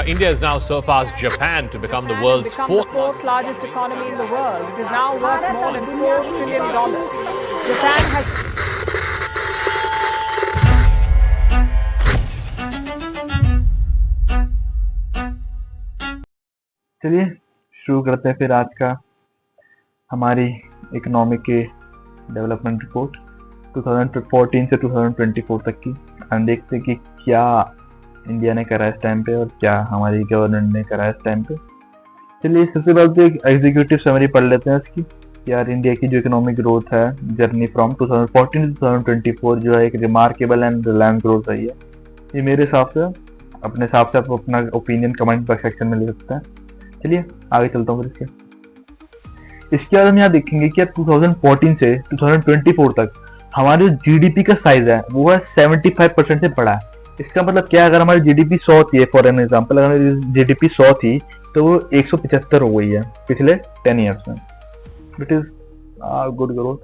India has now surpassed Japan to become the world's fourth largest economy in the world. It is now worth more than $4 trillion. Japan has चलिए शुरू करते हैं फिर आज का हमारी इकोनॉमी के डेवलपमेंट रिपोर्ट 2014 से 2024 तक की। हम देखते हैं कि क्या इंडिया ने करा इस टाइम पे और क्या हमारी गवर्नमेंट ने करा इस टाइम पे। चलिए सबसे पहले तो एक एग्जीक्यूटिव समरी पढ़ लेते हैं इसकी। यार इंडिया की जो इकोनॉमिक ग्रोथ है जर्नी फ्रॉम 2014 टू 2024 जो है एक रिमार्केबल एंड रिलायंस ग्रोथ रही है। ये मेरे हिसाब से अपने हिसाब से आप अपना ओपिनियन कमेंट बॉक्स सेक्शन में लिख सकते हैं। चलिए आगे चलता हूँ फिर इसके बाद हम यहाँ देखेंगे कि 2014 से 2024 तक हमारे जो जीडीपी का साइज है वो है 75% से बड़ा है। इसका मतलब क्या है, अगर हमारी जीडीपी 100 थी, फॉर एन एग्जांपल अगर हमारी जीडीपी 100 थी तो वो 175 हो गई है पिछले 10 ईयर्स में। It is good growth,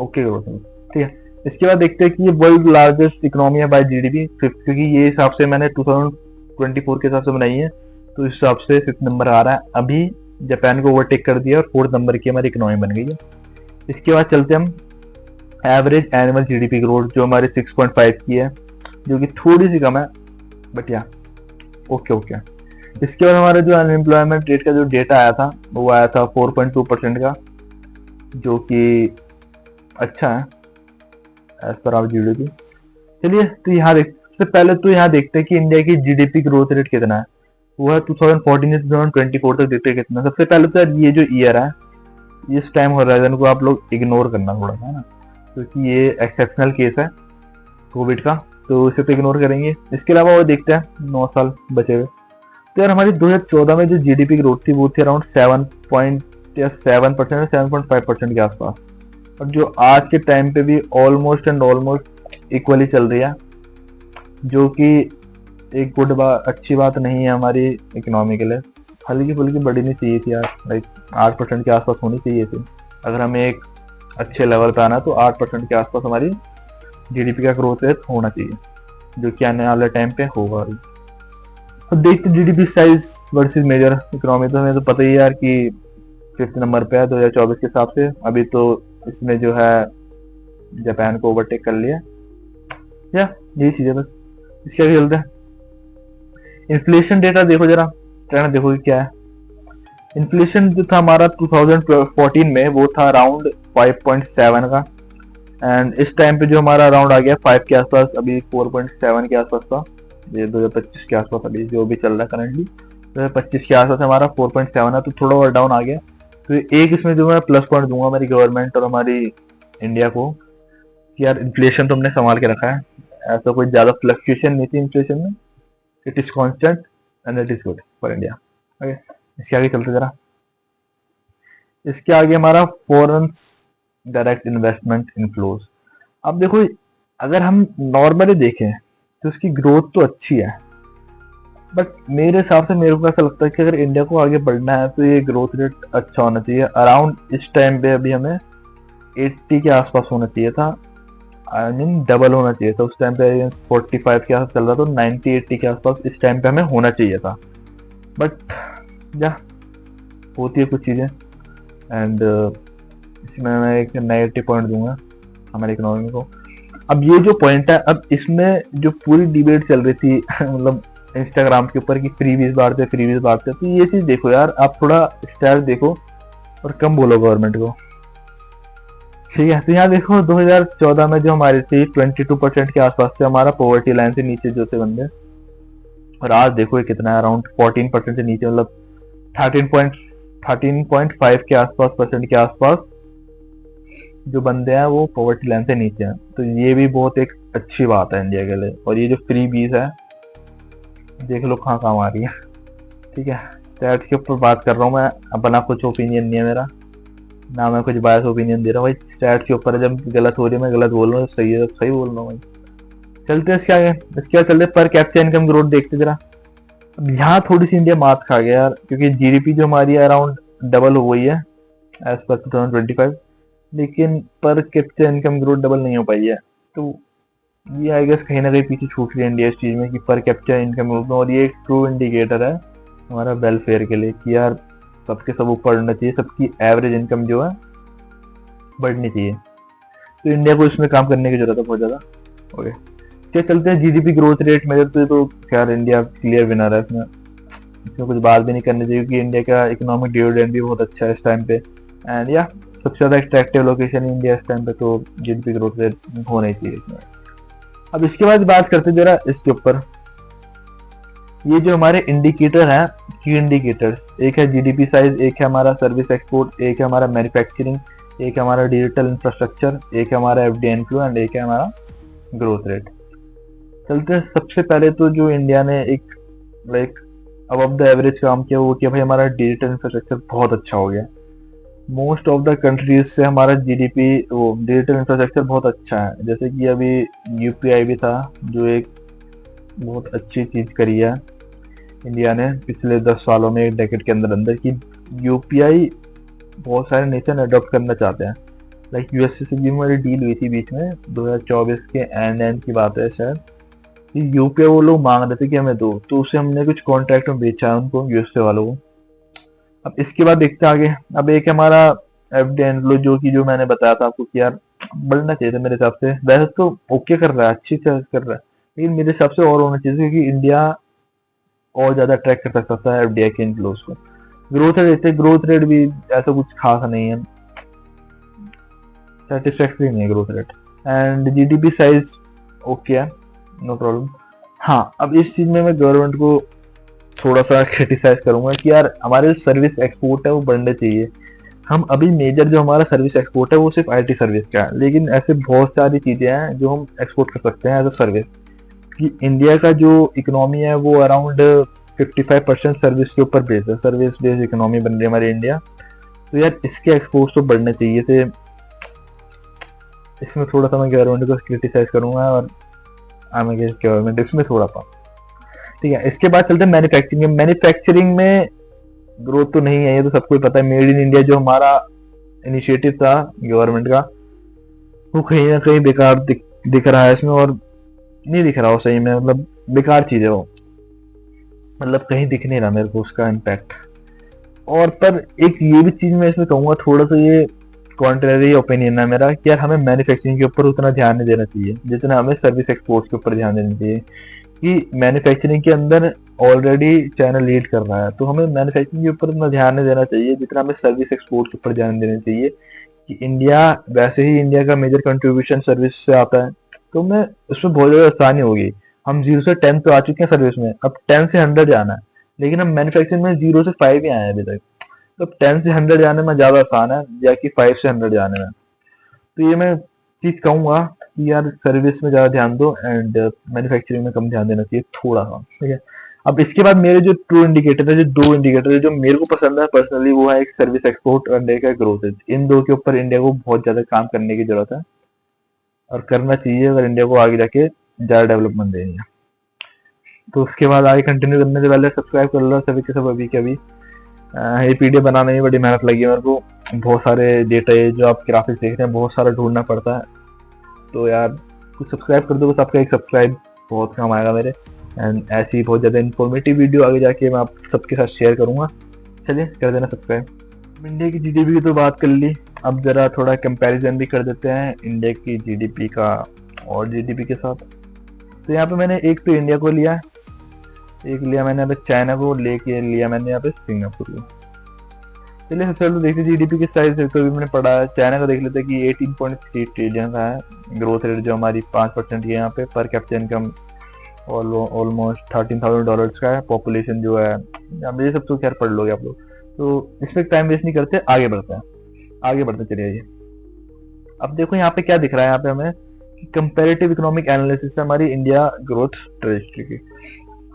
okay growth, ठीक है। इसके बाद देखते हैं कि ये वर्ल्ड लार्जेस्ट इकोनॉमी है बाय जीडीपी, क्योंकि ये हिसाब से मैंने 2024 के हिसाब से बनाई है तो इस हिसाब से 5th नंबर आ रहा है। अभी जापान को ओवरटेक कर दिया और 4th नंबर की हमारी इकोनॉमी बन गई है। इसके बाद चलते हम एवरेज एनुअल जीडीपी ग्रोथ जो हमारे 6.5 की है, जो कि थोड़ी सी कम है बट या ओके। इसके बाद हमारा जो अनएम्प्लॉयमेंट रेट का जो डेटा आया था वो आया था 4.2% का, जो कि अच्छा है एज पर आवर जीडीपी। चलिए तो यहाँ सबसे पहले तो यहाँ देखते हैं कि इंडिया की जीडीपी ग्रोथ रेट कितना है। वो है 2014 से 2024 तक देखते हैं कितना। सबसे पहले तो ये जो ईयर है इस टाइम होराइजन को आप लोग इग्नोर करना थोड़ा सा ना, क्योंकि ये एक्सेप्शनल केस है कोविड का, तो इसे तो इग्नोर करेंगे। इसके अलावा वो देखते हैं 9 साल बचे हुए। तो यार हमारी 2014 में जो जीडीपी ग्रोथ थी वो थी अराउंड 7.5% के आसपास, और जो आज के टाइम पे भी ऑलमोस्ट इक्वली चल रही है, जो कि एक गुड बात, अच्छी बात नहीं है हमारी इकोनॉमी के लिए। हल्की फुल्की बढ़नी चाहिए थी यार, लाइक 8% के आसपास होनी चाहिए थी। अगर हमें एक अच्छे लेवल पे आना तो 8% के आसपास हमारी जीडीपी का ग्रोथ रेट होना चाहिए, जो कि आने वाले टाइम पे होगा। तो देखते GDP size versus major economy, तो हमें तो पता ही यार कि 5th नंबर पे है 2024 के हिसाब से। अभी तो इसमें जो है जापान को ओवरटेक कर लिया, या यही चीज है बस। इसके आगे चलते हैं। इन्फ्लेशन डेटा देखो जरा, ट्रेंड देखो कि क्या है। इन्फ्लेशन जो था हमारा 2014 में वो था अराउंड 5.7 का, एंड इस टाइम पे जो हमारा अराउंड आ गया 5 के आसपास, अभी 4.7 के आसपास था। ये 2025 के आसपास अभी जो भी चल रहा है करंटली 2025 के आसपास हमारा 4.7 है, तो थोड़ा और डाउन आ गया। तो एक इसमें जो मैं प्लस पॉइंट दूंगा हमारी गवर्नमेंट और हमारी इंडिया को कि यार इन्फ्लेशन तो हमने संभाल के रखा है, ऐसा कोई ज्यादा फ्लक्चुएशन नहीं थी इन्फ्लेशन में। It is constant and it is good for India. Okay, इसके आगे चलते जरा। इसके आगे हमारा फॉरेन डायरेक्ट इन्वेस्टमेंट इनफ्लोज। अब देखो अगर हम नॉर्मली देखें तो उसकी ग्रोथ तो अच्छी है, बट मेरे हिसाब से मेरे को ऐसा लगता है कि अगर इंडिया को आगे बढ़ना है तो ये ग्रोथ रेट अच्छा होना चाहिए। अराउंड इस टाइम पे अभी हमें 80 के आसपास होना चाहिए था, आई मीन डबल होना चाहिए था। उस टाइम पे 45 के आसपास चल रहा था, 90-80 के आसपास इस टाइम पे हमें होना चाहिए था, बट या होती है कुछ चीज़ें। एंड इसमें मैं एक नेगेटिव पॉइंट दूंगा हमारी इकोनॉमी को। अब ये जो पॉइंट है, अब इसमें जो पूरी डिबेट चल रही थी मतलब इंस्टाग्राम के ऊपर कि फ्रीबीज बांटते, तो ये चीज देखो यार, आप थोड़ा स्टाइल देखो और कम बोलो गवर्नमेंट को, ठीक है। तो यहाँ देखो 2014 में जो हमारी थी 22% के आसपास से हमारा पॉवर्टी लाइन से नीचे जो थे बंदे, और आज देखो ये कितना है, अराउंड 14% से नीचे, मतलब 13.5 के आसपास परसेंट के आसपास जो बंदे हैं वो पॉवर्टी लाइन से नीचे हैं। तो ये भी बहुत एक अच्छी बात है इंडिया के लिए। और ये जो फ्री बीज है देख लो कहाँ काम आ रही है, ठीक है। स्टैट्स के ऊपर बात कर रहा हूँ मैं, अपना कुछ ओपिनियन नहीं है मेरा, ना मैं कुछ बायस ओपिनियन दे रहा हूँ भाई। स्टैट्स के ऊपर जब गलत हो रही है मैं गलत बोल रहा हूँ, सही है सही बोल रहा हूँ भाई। चलते हैं इसके आगे। इसके बाद चलते पर कैप्चा इनकम ग्रोथ देखते जरा। अब यहाँ थोड़ी सी इंडिया मात खा गया यार, क्योंकि जीडीपी जो हमारी अराउंड डबल हो गई है एज पर 2025, लेकिन पर कैपिटल इनकम ग्रोथ डबल नहीं हो पाई है। तो ये आई गेस कहीं ना कहीं पीछे छूट रही है इंडिया इस चीज में कि पर कैपिटल इनकम ग्रोथ में, और ये एक ट्रू इंडिकेटर है हमारा वेलफेयर के लिए कि यार सबके सब ऊपर बढ़ना चाहिए, सबकी एवरेज इनकम जो है बढ़नी चाहिए। तो इंडिया को इसमें काम करने की जरूरत है बहुत ज्यादा। ओके, क्या चलते हैं जीडीपी ग्रोथ रेट मेजर पे, तो खैर इंडिया क्लियर विनर है इसमें, इसमें कुछ बात भी नहीं करनी चाहिए क्योंकि इंडिया का इकोनॉमिक डिविडेंड भी बहुत अच्छा है इस टाइम पे। एंड या सबसे ज्यादा एक्ट्रैक्टिव लोकेशन इंडिया इस टाइम पे, तो जीडीपी ग्रोथ रेट होना ही चाहिए इसमें। अब इसके बाद बात करते हैं जरा इसके ऊपर, ये जो हमारे इंडिकेटर हैं, की इंडिकेटर्स, एक है जीडीपी साइज, एक है हमारा सर्विस एक्सपोर्ट, एक है हमारा मैन्युफैक्चरिंग, एक है हमारा डिजिटल इंफ्रास्ट्रक्चर, एक है हमारा एफडीआई इनफ्लो एंड एक है हमारा ग्रोथ रेट। चलते हैं सबसे पहले तो जो इंडिया ने एक लाइक अब द एवरेज काम किया वो किया भाई, हमारा डिजिटल इंफ्रास्ट्रक्चर बहुत अच्छा हो गया। मोस्ट ऑफ द कंट्रीज से हमारा जीडीपी वो डिजिटल इंफ्रास्ट्रक्चर बहुत अच्छा है। जैसे कि अभी यूपीआई भी था जो एक बहुत अच्छी चीज करी है इंडिया ने पिछले 10 सालों में, एक डेकेड के अंदर अंदर, कि यूपीआई बहुत सारे नेशन अडॉप्ट करना चाहते हैं। लाइक यूएसए से भी हमारी डील हुई थी बीच में, 2024 के एंड की बात है शायद, कि यूपीआई वो लोग मांग रहे थे कि हमें दो, तो उसे हमने कुछ कॉन्ट्रैक्ट में बेचा है उनको, यूएसए वालों को। अब इसके बाद देखते हैं आगे। अब एक हमारा एफडीआई इनफ्लो जो मैंने बताया था आपको कि यार बढ़ना चाहिए था मेरे हिसाब से। वैसे तो ओके कर रहा है, अच्छी तरह कर रहा है, लेकिन मेरे हिसाब से और होना चाहिए क्योंकि इंडिया और ज्यादा ट्रैक कर सकता है एफडीआई के इनफ्लोज को। ग्रोथ रेट भी ऐसा कुछ खास नहीं है, सेटिस्फैक्टरी नहीं है growth rate. And GDP size okay है, नो प्रॉब्लम। हाँ, अब इस चीज में मैं गवर्नमेंट को थोड़ा सा क्रिटिसाइज करूंगा कि यार हमारे सर्विस एक्सपोर्ट है वो बढ़ने चाहिए। हम अभी मेजर जो हमारा सर्विस एक्सपोर्ट है वो सिर्फ आईटी सर्विस का है, लेकिन ऐसे बहुत सारी चीजें हैं जो हम एक्सपोर्ट कर सकते हैं एज अ सर्विस। कि इंडिया का जो इकोनॉमी है वो अराउंड 55% सर्विस के ऊपर बेस्ड है, सर्विस बेस्ड इकोनॉमी बन रही है हमारी इंडिया। तो यार इसके एक्सपोर्ट तो बढ़ने चाहिए थे। इसमें थोड़ा सा मैं गवर्नमेंट को क्रिटिसाइज करूंगा और आई एम गवर्नमेंट इसमें थोड़ा सा। ठीक है, इसके बाद चलते हैं मैन्युफैक्चरिंग। मैन्युफैक्चरिंग में ग्रोथ तो नहीं है, ये तो सबको ही पता है। मेड इन इंडिया जो हमारा इनिशिएटिव था गवर्नमेंट का, वो कहीं ना कहीं बेकार दिख रहा है इसमें, और नहीं दिख रहा हो सही में, मतलब बेकार चीज है वो, मतलब कहीं दिख नहीं रहा मेरे को उसका इम्पैक्ट। और पर एक ये भी चीज मैं इसमें कहूंगा, थोड़ा सा ये कॉन्ट्रेरी ओपिनियन है मेरा कि यार हमें मैन्युफैक्चरिंग के ऊपर उतना ध्यान नहीं देना चाहिए जितना हमें सर्विस एक्सपोर्ट के ऊपर ध्यान देना चाहिए। कि मैन्युफैक्चरिंग के अंदर ऑलरेडी चाइना लीड कर रहा है, तो हमें मैन्युफैक्चरिंग के ऊपर उतना ध्यान नहीं देना चाहिए जितना हमें सर्विस एक्सपोर्ट के ऊपर ध्यान देना चाहिए। कि इंडिया वैसे ही इंडिया का मेजर कंट्रीब्यूशन सर्विस से आता है, तो मैं उसमें बहुत ज्यादा आसानी होगी। हम 0 से 10 तो आ चुके हैं सर्विस में, अब 10 से 100 जाना है, लेकिन हम मैन्युफैक्चरिंग में 0 से 5 ही आए हैं अभी तक। तो 10 से 100 जाने में ज्यादा आसान है या कि 5 से 100 जाने में। तो ये मैं चीज कहूंगा कि यार सर्विस में ज्यादा ध्यान दो एंड मैन्युफैक्चरिंग में कम ध्यान देना चाहिए थोड़ा सा। ठीक है, अब इसके बाद मेरे जो ट्रू इंडिकेटर है, जो दो इंडिकेटर है जो मेरे को पसंद है पर्सनली, वो है एक सर्विस एक्सपोर्ट और एक है ग्रोथ रेट। इन दो के ऊपर इंडिया को बहुत ज्यादा काम करने की जरूरत है और करना चाहिए अगर इंडिया को आगे जाके ज्यादा डेवलपमेंट देनी है। तो उसके बाद आगे कंटिन्यू करने से पहले सब्सक्राइब कर लो सभी के सब अभी के अभी। ये पीडीएफ बनाने में बड़ी मेहनत लगी है मेरे को, बहुत सारे डेटा है जो आप ग्राफिक्स देख रहे हैं, बहुत सारा ढूंढना पड़ता है। तो यार कुछ सब्सक्राइब कर दो, बस आपका एक सब्सक्राइब बहुत काम आएगा मेरे। एंड ऐसी बहुत ज़्यादा इन्फॉर्मेटिव वीडियो आगे जाके मैं आप सबके साथ शेयर करूंगा। चलिए कर देना सब्सक्राइब। इंडिया की जीडीपी की तो बात कर ली, अब जरा थोड़ा कंपैरिजन भी कर देते हैं इंडिया की जीडीपी का और जीडीपी के साथ। तो यहाँ पे मैंने एक तो इंडिया को लिया, एक लिया मैंने यहाँ पे चाइना को, लेके लिया मैंने यहाँ पे सिंगापुर को। चलिए सबसे पहले देखते जीडीपी के साइज तो अभी मैंने पढ़ा है, चाइना का देख लेते हैं कि 18.3 ट्रिलियन का है। ग्रोथ रेट जो हमारी 5% है यहाँ पे, पर कैपिटल इनकम ऑलमोस्ट $13,000 का है। पॉपुलेशन जो है, अब ये सब तो खैर पढ़ लोगे आप लोग, तो इसमें टाइम वेस्ट नहीं करते, आगे बढ़ते चलिए। ये अब देखो यहाँ पे क्या दिख रहा है, यहाँ पे हमें कंपेरेटिव इकोनॉमिक एनालिसिस है हमारी इंडिया ग्रोथ ट्रेजेक्टरी की।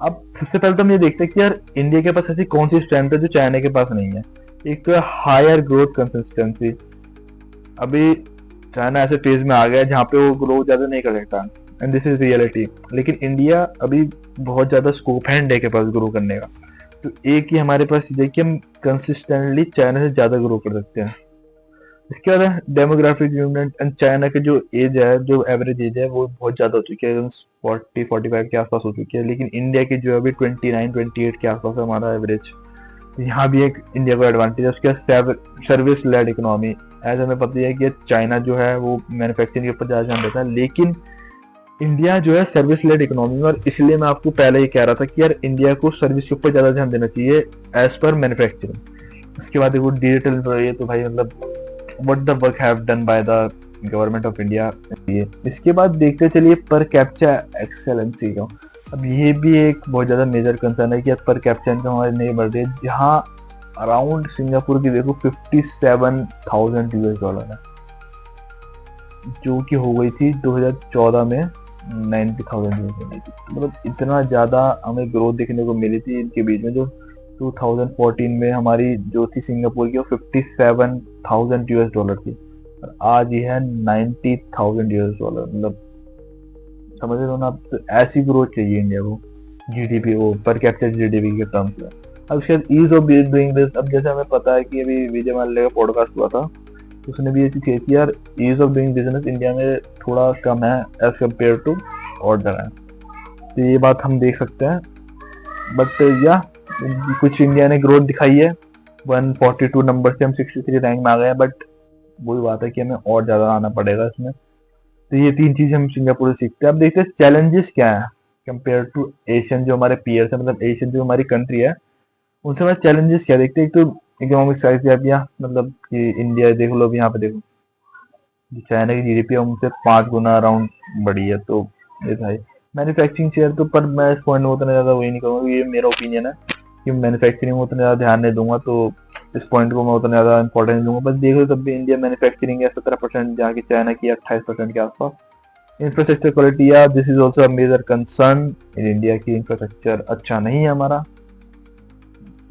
अब सबसे पहले तो हम ये देखते हैं कि यार इंडिया के पास ऐसी कौन सी स्ट्रेंथ है जो चाइना के पास नहीं है। एक तो है हायर ग्रोथ कंसिस्टेंसी। अभी चाइना ऐसे फेज में आ गया जहाँ पे वो ग्रो ज्यादा नहीं कर सकता, एंड दिस इज रियलिटी। लेकिन इंडिया अभी बहुत ज्यादा स्कोप है इंडिया के पास ग्रो करने का। तो एक ही हमारे पास चीज है कि हम कंसिस्टेंटली चाइना से ज्यादा ग्रो कर सकते हैं। इसके बाद डेमोग्राफिक यूनिट एंड चाइना के जो एज है, जो एवरेज एज है वो बहुत ज्यादा हो चुकी है 40-45 के आसपास हो चुकी है, लेकिन इंडिया की जो है अभी 29-28 के आसपास है हमारा एवरेज। यहाँ भी एक इंडिया को एडवांटेज है, उसके सर्विस लेड इकोनॉमी। ऐसा हमें पता है कि चाइना जो है वो मैन्युफैक्चरिंग के ऊपर ज़्यादा ध्यान देता है, लेकिन इंडिया जो है सर्विस लेड इकोनॉमी में। और इसलिए मैं आपको पहले ही कह रहा था कि यार इंडिया को सर्विस के ऊपर ज़्यादा ध्यान देना चाहिए एज पर मैन्युफैक्चरिंग। उसके बाद देखो डिजिटल, ये तो भाई मतलब what the work have done by the government of India. इसके बाद देखते चलिए पर कैप्चा एक्सेलेंसी का। अब ये भी एक बहुत ज़्यादा मेजर कंसर्न है कि पर कैप्चा इनकम हमारी नहीं बढ़ रही है, जहाँ अराउंड सिंगापुर की देखो 57,000 यूएस डॉलर है, जो कि हो गई थी 2014 में 90,000 यूएस डॉलर की। मतलब इतना ज़्यादा हमें ग्रोथ देखने को मिली थी इनके बीच में। जो 2014 में हमारी जो थी सिंगापुर की वो 57,000 यूएस डॉलर थी, और आज ये है 90,000 यूएस डॉलर। मतलब समझ रहे हो ना आप, तो ऐसी ग्रोथ चाहिए इंडिया को जीडीपी, वो पर कैप्चर जीडीपी के टर्म्स में। अब शायद ईज ऑफ डूइंग दिस, अब जैसे हमें पता है कि अभी विजय माल्या का पॉडकास्ट हुआ था, उसने भी ये चीज कही थी यार ease of doing business India में थोड़ा कम है एज कम्पेयर टू और जगह। तो ये बात हम देख सकते हैं, बट या कुछ इंडिया ने ग्रोथ दिखाई है। 142 नंबर से हम 63 रैंक में आ गए हैं, बट वही बात है कि हमें और ज्यादा आना पड़ेगा इसमें। तो ये तीन चीजें हम सिंगापुर से सीखते हैं। अब देखते हैं चैलेंजेस क्या है कंपेयर टू एशियन जो हमारे पीयर्स है, मतलब एशियन जो हमारी कंट्री है उनसे हमारे चैलेंजेस क्या देखते हैं। एक तो इकोनॉमिक साइज है, या मतलब कि इंडिया देख लो, अब यहाँ पे देखो चाइना की जीडीपी हमसे 5 गुना अराउंड बड़ी है। तो ये भाई मैन्युफैक्चरिंग शेयर तो, पर मैं इस पॉइंट में उतना ज्यादा वही नहीं कहूँगा, ये मेरा ओपिनियन है कि मैन्युफैक्चरिंग में उतना ज्यादा ध्यान नहीं दूंगा, तो इस पॉइंट को मैं उतना ज्यादा इंपॉर्टेंस नहीं दूंगा। बस देखो तब भी इंडिया मैन्युफैक्चरिंग है 17%, जहाँ की चाइना की 28% के आसपास। इंफ्रास्ट्रक्चर क्वालिटी, या this is also major concern in India की इंफ्रास्ट्रक्चर अच्छा नहीं है हमारा।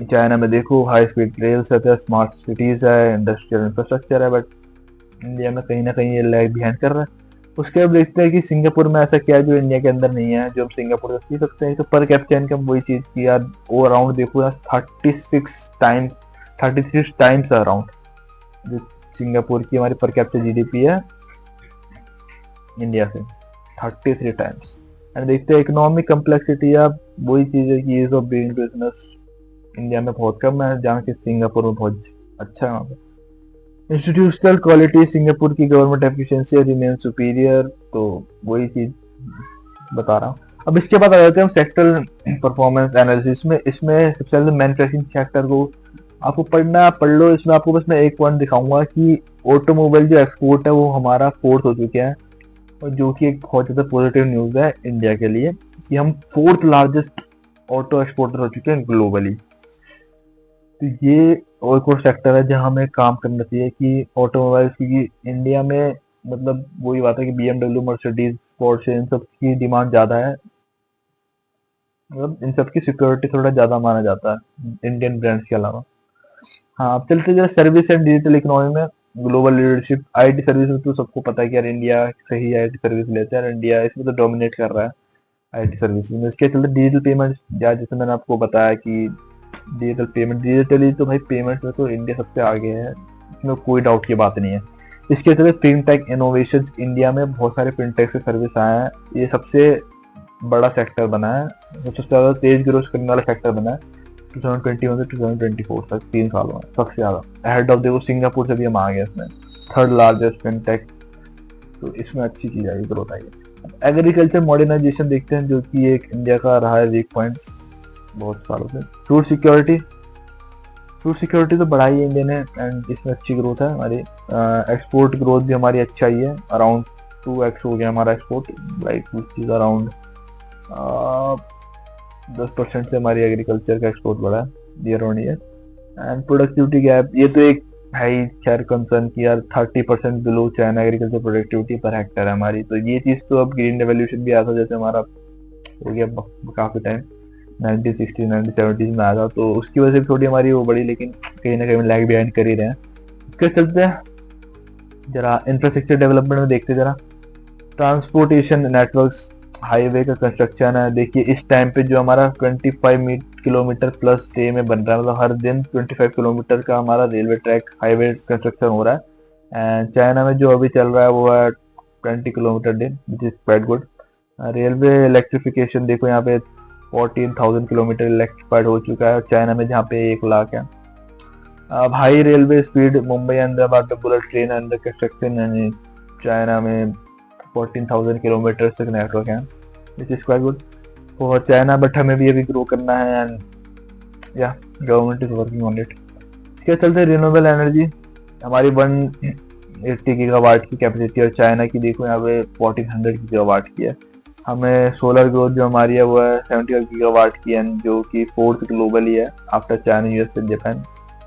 चाइना में देखो हाई स्पीड रेल्स है, स्मार्ट सिटीज है, इंडस्ट्रियल इंफ्रास्ट्रक्चर है, बट इंडिया में कहीं ना कहीं ये लैग बिहाइंड कर रहा है। उसके बाद देखते हैं कि सिंगापुर में ऐसा क्या है जो इंडिया के अंदर नहीं है, जो हम सिंगापुर से सीख सकते हैं। तो पर कैप्चा इनकम वही चीज की यार, वो अराउंड देखो यार 33 टाइम्स अराउंड जो सिंगापुर की हमारी पर कैप्चा जीडीपी है इंडिया से 33 टाइम्स। एंड देखते हैं इकोनॉमिक कम्प्लेक्सिटी, या वही चीज है कि ease of doing business India में बहुत कम है, जहाँ की सिंगापुर में बहुत अच्छा है। वहाँ पे इंस्टीट्यूशनल क्वालिटी सिंगापुर की गवर्नमेंट एफिशिएंसी रिमेन सुपीरियर, तो वही चीज बता रहा हूँ। अब इसके बाद आ जाते हैं हम सेक्टर परफॉर्मेंस एनालिसिस में। इसमें सबसे पहले मैन्युफैक्चरिंग सेक्टर को आपको पढ़ना पढ़ लो। इसमें आपको बस मैं एक पॉइंट दिखाऊंगा कि ऑटोमोबाइल जो एक्सपोर्ट है वो हमारा 4th हो चुके हैं, और जो कि एक बहुत ज़्यादा पॉजिटिव न्यूज़ है इंडिया के लिए कि हम 4th लार्जेस्ट ऑटो एक्सपोर्टर हो चुके हैं ग्लोबली। तो ये और कोई सेक्टर है जहाँ हमें काम करना चाहिए कि ऑटोमोबाइल्स की इंडिया में, मतलब वही बात है कि BMW, मर्सिडीज, पोर्शे, इन सब की डिमांड ज़्यादा है। मतलब इन सब की सिक्योरिटी थोड़ा ज़्यादा माना जाता है इंडियन ब्रांड्स के अलावा। हाँ, अब चलते जाए सर्विस एंड डिजिटल इकोनॉमी में ग्लोबल लीडरशिप। आईटी सर्विस में तो सबको पता है कि यार इंडिया सही आईटी सर्विस लेते हैं, और इंडिया इसमें तो डोमिनेट कर रहा है आईटी सर्विसेज में। इसके चलते डिजिटल पेमेंट, या जैसे मैंने आपको बताया कि डिजिटल पेमेंट, डिजिटली तो भाई पेमेंट में तो इंडिया सबसे आगे है, इसमें कोई डाउट की बात नहीं है। इसके चलते फिनटेक इनोवेशन, इंडिया में बहुत सारे फिनटेक से सर्विस आए हैं, ये सबसे बड़ा सेक्टर बना है, सबसे ज़्यादा तेज ग्रोथ करने वाला सेक्टर बना है 2021 से 2024 तक, 3 सालों में सबसे ज़्यादा। अहेड ऑफ देखो सिंगापुर से भी हम आ गए इसमें, 3rd लार्जेस्ट फिनटेक। तो इसमें अच्छी चीज़ आई, ग्रोथ आई है। एग्रीकल्चर मॉडर्नाइजेशन देखते हैं, जो कि एक इंडिया का रहा है वीक पॉइंट बहुत सालों से। फूड सिक्योरिटी तो बढ़ाई है इंडिया ने, एंड इसमें अच्छी ग्रोथ है हमारी। एक्सपोर्ट ग्रोथ भी हमारी अच्छा ही है, अराउंड 2x हो गया हमारा export, like which is around 10% से हमारी एग्रीकल्चर का एक्सपोर्ट बढ़ा है year on year. And productivity gap, ये तो एक है खैर कंसर्न की यार, 30% below China agriculture productivity per hectare है हमारी। तो ये चीज़ तो अब ग्रीन रेवोल्यूशन भी आया था, जैसे हमारा हो गया काफ़ी टाइम 1960 1970 में आया था, तो उसकी वजह से थोड़ी हमारी वो बड़ी, लेकिन कहीं ना कहीं लैग बिहाइंड कर ही रहे हैं। इसके चलते जरा इंफ्रास्ट्रक्चर डेवलपमेंट में देखते जरा। ट्रांसपोर्टेशन नेटवर्क्स, हाईवे का कंस्ट्रक्शन है। देखिए इस टाइम पे जो हमारा 25 किलोमीटर प्लस डे में बन रहा है, मतलब हर दिन 25 किलोमीटर का हमारा रेलवे ट्रैक हाईवे कंस्ट्रक्शन हो रहा है। एंड चाइना में जो अभी चल रहा है वो है 20 kilometre day, which is quite good. Railway electrification देखो यहाँ पे 14,000 किलोमीटर इलेक्ट्रिफाइड हो चुका है, चाइना में जहाँ पे 1 लाख है। अब high railway speed Mumbai Ahmedabad bullet train under construction यानी चाइना में 14,000 किलोमीटर तक नेटवर्क है, which is quite good for China, but हमें भी अभी ग्रो करना है एंड या government is working on it. इसके चलते रिन्यूएबल एनर्जी हमारी 180 गीगावाट की कैपेसिटी और चाइना की देखो यहाँ पे 1400 गीगावाट की है। हमें सोलर ग्रोथ जो हमारी है वो है 75 गीगावाट की है, जो कि 4th ग्लोबली है after China, US and Japan,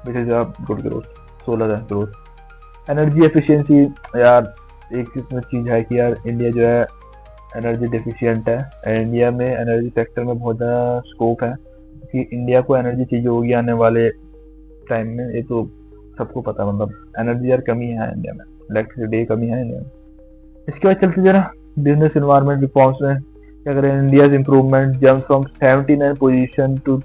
which is a good growth solar growth. Energy efficiency यार एक इसमें चीज है कि यार इंडिया जो है एनर्जी डिफिशियंट है। इंडिया में एनर्जी सेक्टर में बहुत ज़्यादा स्कोप है कि इंडिया को एनर्जी चाहिए होगी आने वाले टाइम में, ये तो सबको पता है। मतलब एनर्जी यार कमी है इंडिया में, इलेक्ट्रिसिटी कमी है इंडिया में। इसके बाद चलते जरा बिजनेस इन्वायरमेंट रिफॉर्म्स में क्या करें। India improvement jump from 79 position to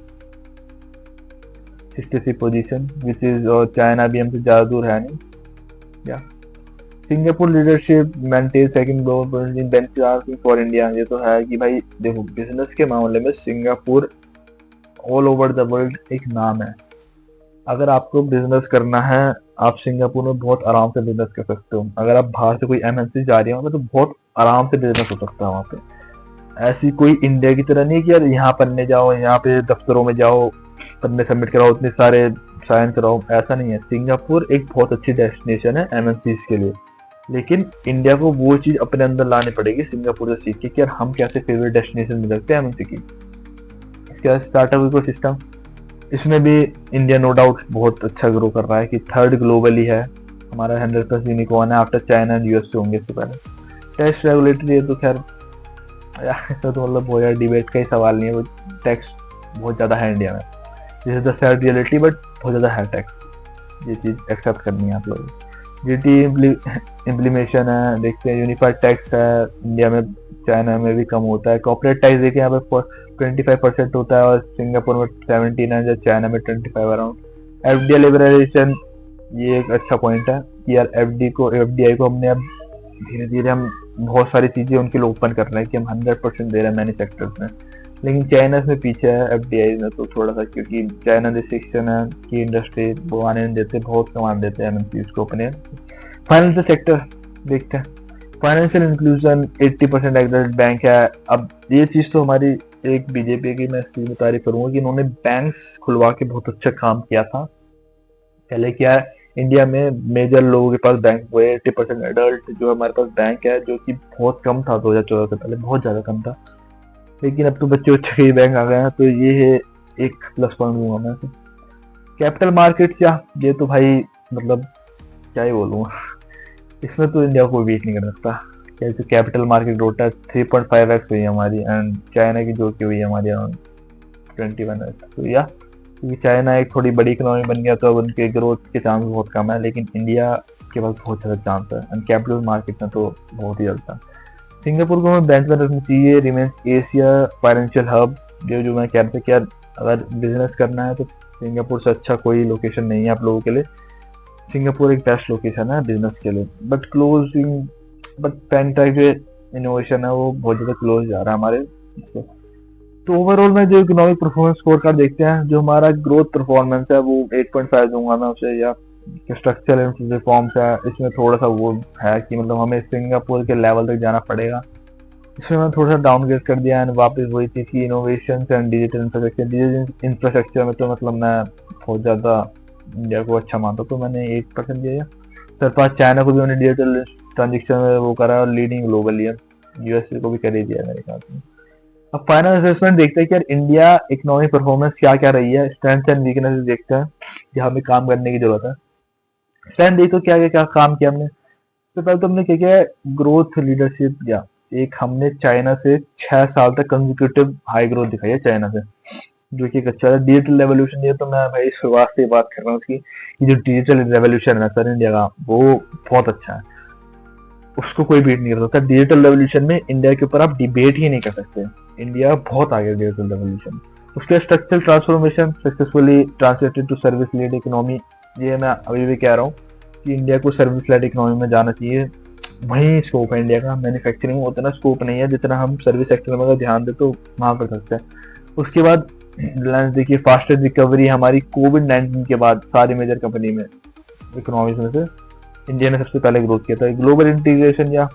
63 position, which is, और चाइना भी हमसे ज़्यादा दूर है नहीं। या Singapore leadership maintain second global in benchmarking for India. ये तो है कि भाई देखो बिजनेस के मामले में Singapore all over the world एक नाम है। अगर आपको बिजनेस करना है आप सिंगापुर में बहुत आराम से बिजनेस कर सकते हो। अगर आप बाहर से कोई एमएनसी जा रहे हो तो बहुत आराम से बिजनेस हो सकता है वहाँ पे। ऐसी कोई इंडिया की तरह नहीं कि यार यहाँ पढ़ने जाओ, यहाँ पे दफ्तरों में जाओ, पढ़ने सबमिट कराओ, इतने सारे साइन कराओ, ऐसा नहीं है। सिंगापुर एक बहुत अच्छी डेस्टिनेशन है एमएनसी के लिए, लेकिन इंडिया को वो चीज अपने अंदर लानी पड़ेगी सिंगापुर से सीख के कि यार हम कैसे फेवरेट डेस्टिनेशन मिल सकते हैं एमएनसी की। इसके बाद स्टार्टअप इकोसिस्टम, इसमें भी इंडिया नो डाउट बहुत अच्छा ग्रो कर रहा है कि 3rd ग्लोबली है। हमारा 100+ यूनिकॉर्न है आफ्टर चाइना एंड यूएस से होंगे इससे पहले। टैक्स रेगुलेटरी है तो खैर ऐसा तो मतलब वो यार डिबेट का ही सवाल नहीं है, वो टैक्स बहुत ज़्यादा है इंडिया में, this is the sad reality, but बहुत ज़्यादा है टैक्स, ये चीज़ एक्सेप्ट करनी है आप लोगों को। जीटी इम्प्लीमेशन है, देखते हैं यूनिफाइड टैक्स है इंडिया में, चाइना में भी कम होता है। कॉर्पोरेट टैक्स देखिए यहाँ पे 25% होता है और सिंगापुर में 17 है, चाइना में 25 अराउंड। एफडीआई लिबरलाइजेशन, ये एक अच्छा पॉइंट है कि यार एफडीआई को हमने अब धीरे धीरे हम बहुत सारी चीजें उनके लिए ओपन कर रहे हैं कि हम 100% दे रहे हैं मैनी सेक्टर्स में, लेकिन चाइना इसमें पीछे है एफडीआई में तो थोड़ा सा, क्योंकि चाइना रिस्ट्रिक्शन है कि इंडस्ट्री वो आने नहीं देते, बहुत कमान देते हैं एमएनसीज को अपने। फाइनेंशियल सेक्टर देखते हैं, फाइनेंशियल इंक्लूजन 80% एग्रीगेट बैंक है। अब ये चीज तो हमारी एक बीजेपी की मैं इसकी तारीफ करूंगा कि इन्होंने बैंक्स खुलवा के बहुत अच्छा काम किया था। पहले क्या है इंडिया में मेजर लोगों के पास बैंक हुए 80% एडल्ट जो हमारे पास बैंक है, जो कि बहुत कम था 2014 से पहले, बहुत ज्यादा कम था, लेकिन अब तो बच्चे बच्चे के बैंक आ गए हैं, तो ये है एक प्लस पॉइंट दूंगा मैं। कैपिटल मार्केट क्या, ये तो भाई मतलब क्या ही बोलूँगा, इसमें तो इंडिया को बीट नहीं कर सकता। जैसे कैपिटल मार्केट ग्रोथ है 3.5x हुई है हमारी, एंड चाइना की जो कि हुई है हमारी अराउंड 21x। तो या क्योंकि चाइना एक थोड़ी बड़ी इकोनॉमी बन गया तो अब उनके ग्रोथ के चांस बहुत कम है, लेकिन इंडिया के पास बहुत ज़्यादा चांस है एंड कैपिटल मार्केट में तो बहुत ही ज़्यादा। सिंगापुर को हमें बेंच में रखना चाहिए, रिमेन्स एशिया फाइनेंशियल हब। जो मैं कह रहा था कि यार अगर बिजनेस करना है तो सिंगापुर से अच्छा कोई लोकेशन नहीं है आप लोगों के लिए। सिंगापुर एक बेस्ट लोकेशन है बिजनेस के लिए, बट पेंटेक जो इनोवेशन है वो बहुत ज़्यादा क्लोज जा रहा है हमारे इससे। तो ओवरऑल में जो इकोनॉमिक परफॉर्मेंस स्कोर कार्ड देखते हैं, जो हमारा ग्रोथ परफॉर्मेंस है वो 8.5 दूंगा मैं उसे, या स्ट्रक्चरल रिफॉर्म्स है इसमें थोड़ा सा वो है कि मतलब हमें सिंगापुर के लेवल तक जाना पड़ेगा, इसमें मैं थोड़ा सा डाउनग्रेड कर दिया एंड वापस वही थी कि इनोवेशन एंड डिजिटल इंफ्रास्ट्रक्चर में तो मतलब मैं बहुत ज़्यादा इंडिया को अच्छा मानता, तो मैंने 8% दिया। सरपास चाइना को भी मैंने डिजिटल ट्रांजेक्शन में वो करा और लीडिंग ग्लोबली है, यूएसए को भी कर ही दिया मेरे ख्याल से। अब फाइनल असेसमेंट देखते हैं कि यार इंडिया इकोनॉमिक परफॉर्मेंस क्या क्या रही है, स्ट्रेंथ एंड वीकनेस देखते हैं जहाँ पे काम करने की जरूरत है। स्ट्रेंथ देखो क्या क्या काम किया हमने। तो पहले तो हमने क्या किया, ग्रोथ लीडरशिप दिया, एक हमने चाइना से 6 साल तक कंसेक्यूटिव हाई ग्रोथ दिखाई है चाइना से, जो कि एक अच्छा है। डिजिटल रेवोल्यूशन ये तो मैं भाई शुरुआत से बात कर रहा हूँ उसकी, जो डिजिटल रेवोल्यूशन है सर इंडिया का वो बहुत अच्छा है, उसको कोई बीट नहीं कर सकता। डिजिटल रेवोल्यूशन में इंडिया के ऊपर आप डिबेट ही नहीं कर सकते, इंडिया बहुत आगे डिजिटल रेवोल्यूशन। उसके structural transformation successfully translated to service led economy, ये मैं अभी भी कह रहा हूँ कि इंडिया को सर्विस लेड इकोनॉमी में जाना चाहिए। वहीं स्कोप है इंडिया का। मैन्युफैक्चरिंग में उतना स्कोप नहीं है जितना हम सर्विस सेक्टर में अगर ध्यान दे तो वहां कर सकते हैं। उसके बाद रिलायंस देखिए फास्टेस्ट रिकवरी हमारी कोविड-19 के बाद सारी मेजर कंपनी में इकोनॉमिक्स में से इंडिया ने सबसे पहले ग्रोथ किया था। ग्लोबल इंटीग्रेशन या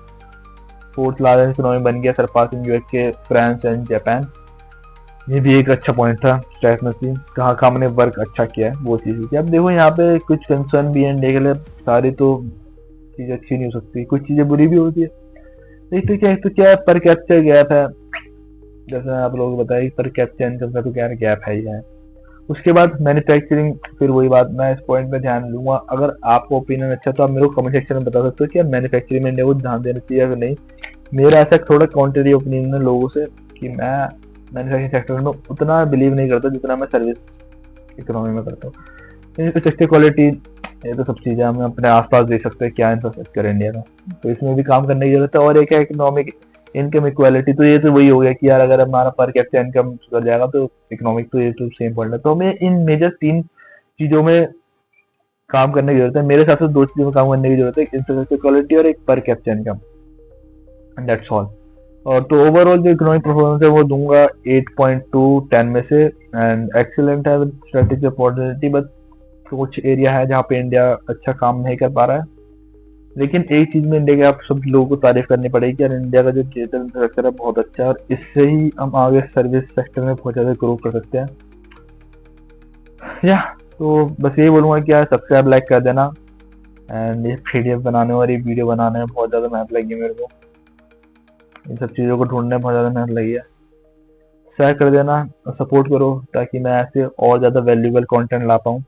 फोर्थ लार्जेस्ट इकोनॉमी बन गया surpassing USA, France and Japan. ये भी एक अच्छा पॉइंट था स्ट्रैट में थी, कहाँ कहाँ हमने वर्क अच्छा किया है वो चीज़ की। अब देखो यहाँ पे कुछ कंसर्न भी है इंडिया के लिए। सारी तो चीज़ें अच्छी नहीं हो सकती, कुछ चीज़ें बुरी भी होती है। एक तो क्या पर कैप्चर गैप है, जैसे आप लोग बताइए पर कैप्चर इनकम का तो क्या गैप है ही है। उसके बाद मैन्युफैक्चरिंग, फिर वही बात, मैं इस पॉइंट पे ध्यान दूंगा। अगर आपको ओपिनियन अच्छा तो आप मेरे को कमेंट सेक्शन में बता सकते हो कि मैन्युफैक्चरिंग में इंडिया को ध्यान देना चाहिए या नहीं। मेरा ऐसा थोड़ा कॉन्ट्रेरी ओपिनियन है लोगों से कि मैं मैन्युफैक्चरिंग सेक्टर में उतना बिलीव नहीं करता जितना मैं सर्विस इकोनॉमी में करता हूँ। इंफ्रास्ट्रक्चर क्वालिटी, ये तो सब चीज़ें हम अपने आसपास देख सकते हैं क्या इंफ्रास्ट्रक्चर इंडिया का, तो इसमें भी काम करने की जरूरत है। और एक है इकोनॉमिक इनकम इक्वालिटी, तो ये तो वही हो गया कि यार अगर हमारा पर कैपिटा इनकम सुधर जाएगा तो इकोनॉमिक तो ये तो सेम पॉइंट है। तो हमें इन मेजर 3 चीजों में काम करने की जरूरत है। मेरे हिसाब से 2 चीजों में काम करने की जरूरत है, इंफ्रास्ट्रक्चर क्वालिटी और एक per capita income, and that's all. और तो ओवरऑल जो इकोनॉमिक परफॉर्मेंस है वो दूंगा 8.2 10 में से, एंड एक्सीलेंट है विद स्ट्रेटेजिक अपॉर्चुनिटी। बट कुछ एरिया है जहाँ पे इंडिया अच्छा काम नहीं कर पा रहा है। लेकिन एक चीज में इंडिया के आप सब लोगों को तारीफ करनी पड़ेगी, यार इंडिया का जो डिजिटल इंफ्रास्ट्रक्चर है बहुत अच्छा है, और इससे ही हम आगे सर्विस सेक्टर में बहुत ज्यादा ग्रो कर सकते हैं। या तो बस यही बोलूंगा कि यार सब्सक्राइब लाइक कर देना। एंड ये पीडीएफ बनाने और ये वीडियो बनाने में बहुत ज्यादा मेहनत लगी है मेरे को, इन सब चीजों को ढूंढने में बहुत ज्यादा मेहनत लगी है। शेयर कर देना और सपोर्ट करो ताकि मैं ऐसे और ज्यादा वैल्यूएबल कंटेंट ला पाऊँ।